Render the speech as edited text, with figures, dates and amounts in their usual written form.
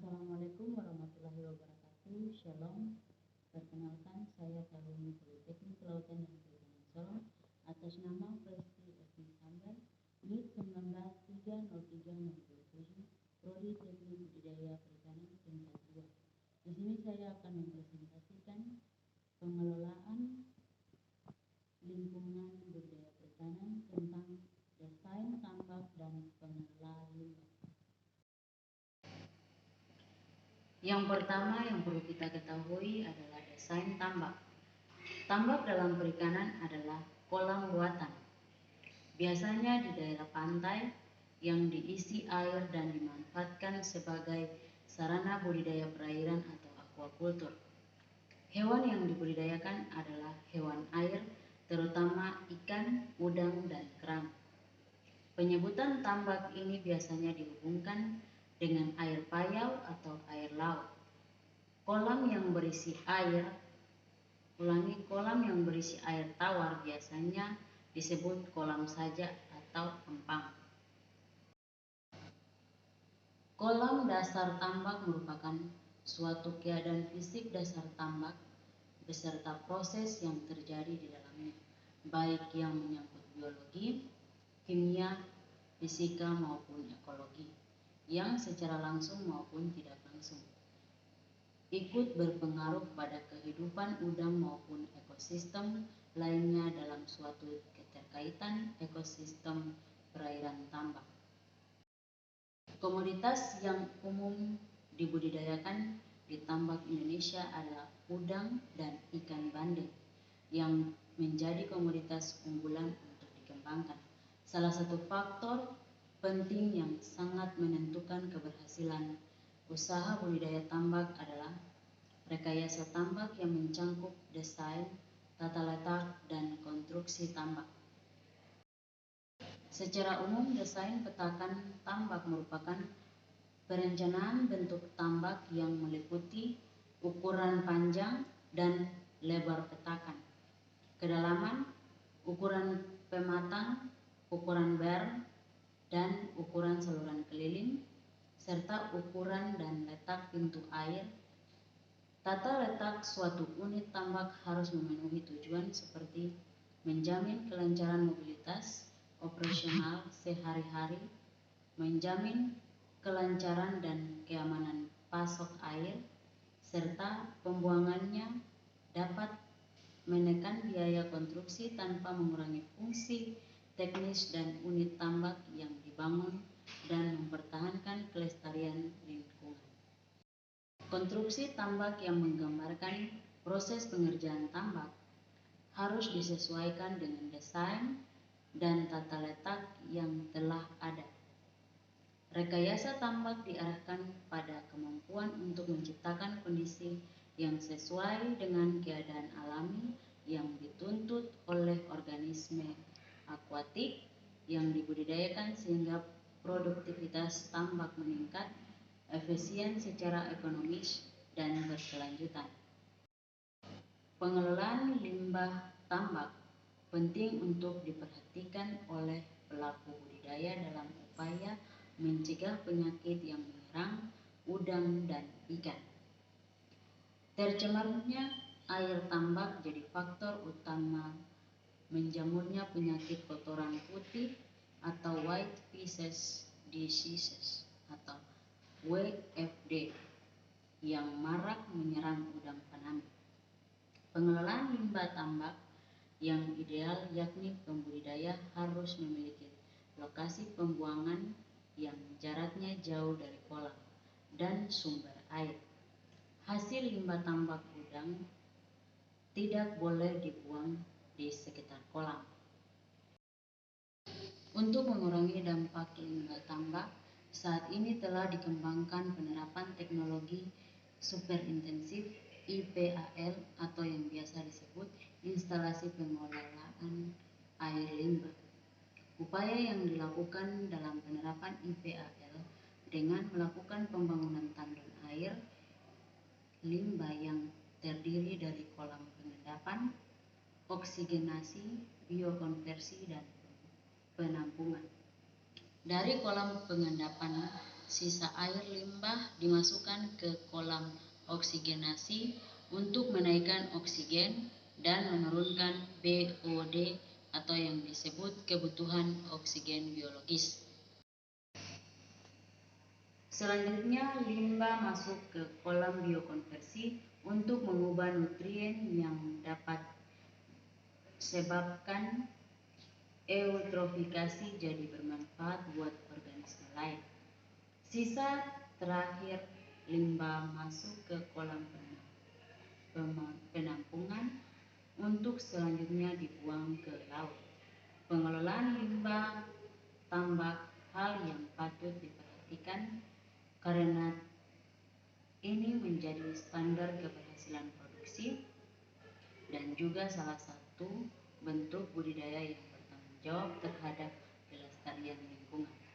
Assalamualaikum warahmatullahi wabarakatuh. Shalom. Perkenalkan, saya Kaluni Politeknik Kelautan dan Perikanan Sorong atas nama Presti Esmi Sambar, NIP 1930367, Prodi Teknik Budidaya Perikanan tingkat 2. Di sini saya akan mempresentasikan pengelolaan lingkungan budidaya perikanan tentang desain tambak dan pengelolaan limbah. Yang pertama yang perlu kita ketahui adalah desain tambak. Tambak dalam perikanan adalah kolam buatan. Biasanya di daerah pantai yang diisi air dan dimanfaatkan sebagai sarana budidaya perairan atau aquaculture. Hewan yang dibudidayakan adalah hewan air, terutama ikan, udang, dan kerang. Penyebutan tambak ini biasanya dihubungkan dengan air payau atau air laut. Kolam yang berisi air tawar biasanya disebut kolam saja atau empang. Kolam dasar tambak merupakan suatu keadaan fisik dasar tambak beserta proses yang terjadi di dalamnya, baik yang menyangkut biologi, kimia, fisika maupun ekologi, yang secara langsung maupun tidak langsung ikut berpengaruh pada kehidupan udang maupun ekosistem lainnya dalam suatu keterkaitan ekosistem perairan tambak. Komoditas yang umum dibudidayakan di tambak Indonesia adalah udang dan ikan bandeng yang menjadi komoditas unggulan untuk dikembangkan. Salah satu faktor penting yang sangat menentukan keberhasilan usaha budidaya tambak adalah rekayasa tambak yang mencangkup desain, tata letak, dan konstruksi tambak. Secara umum, desain petakan tambak merupakan perencanaan bentuk tambak yang meliputi ukuran panjang dan lebar petakan, kedalaman, ukuran pematang, ukuran berm, dan ukuran saluran keliling, serta ukuran dan letak pintu air. Tata letak suatu unit tambak harus memenuhi tujuan seperti menjamin kelancaran mobilitas operasional sehari-hari, menjamin kelancaran dan keamanan pasok air, serta pembuangannya dapat menekan biaya konstruksi tanpa mengurangi fungsi teknis dan unit tambak yang dibangun dan mempertahankan kelestarian lingkungan. Konstruksi tambak yang menggambarkan proses pengerjaan tambak harus disesuaikan dengan desain dan tata letak yang telah ada. Rekayasa tambak diarahkan pada kemampuan untuk menciptakan kondisi yang sesuai dengan keadaan alami yang dituntut oleh organisme akuatik yang dibudidayakan sehingga produktivitas tambak meningkat, efisien secara ekonomis, dan berkelanjutan. Pengelolaan limbah tambak penting untuk diperhatikan oleh pelaku budidaya dalam upaya mencegah penyakit yang menyerang udang dan ikan. Tercemarnya air tambak jadi faktor utama menjamurnya penyakit kotoran putih atau White Fishes Diseases atau WFD yang marak menyerang udang faname. Pengelolaan limbah tambak yang ideal yakni pembudidaya harus memiliki lokasi pembuangan yang jaraknya jauh dari kolam dan sumber air. Hasil limbah tambak udang tidak boleh dibuang di sekitar kolam. Untuk mengurangi dampak limbah tambak, saat ini telah dikembangkan penerapan teknologi superintensif IPAL atau yang biasa disebut instalasi pengelolaan air limbah. Upaya yang dilakukan dalam penerapan IPAL dengan melakukan pembangunan tandon air limbah yang terdiri dari kolam pengendapan, oksigenasi, biokonversi, dan penampungan. Dari kolam pengendapan sisa air limbah dimasukkan ke kolam oksigenasi untuk menaikkan oksigen dan menurunkan BOD atau yang disebut kebutuhan oksigen biologis. Selanjutnya, limbah masuk ke kolam biokonversi untuk mengubah nutrien yang dapat sebabkan eutrofikasi jadi bermanfaat buat organisme lain. Sisa terakhir limbah masuk ke kolam penampungan untuk selanjutnya dibuang ke laut. Pengelolaan limbah tambak hal yang patut diperhatikan karena ini menjadi standar keberhasilan produksi dan juga salah satu bentuk budidaya yang bertanggung jawab terhadap kelestarian lingkungan.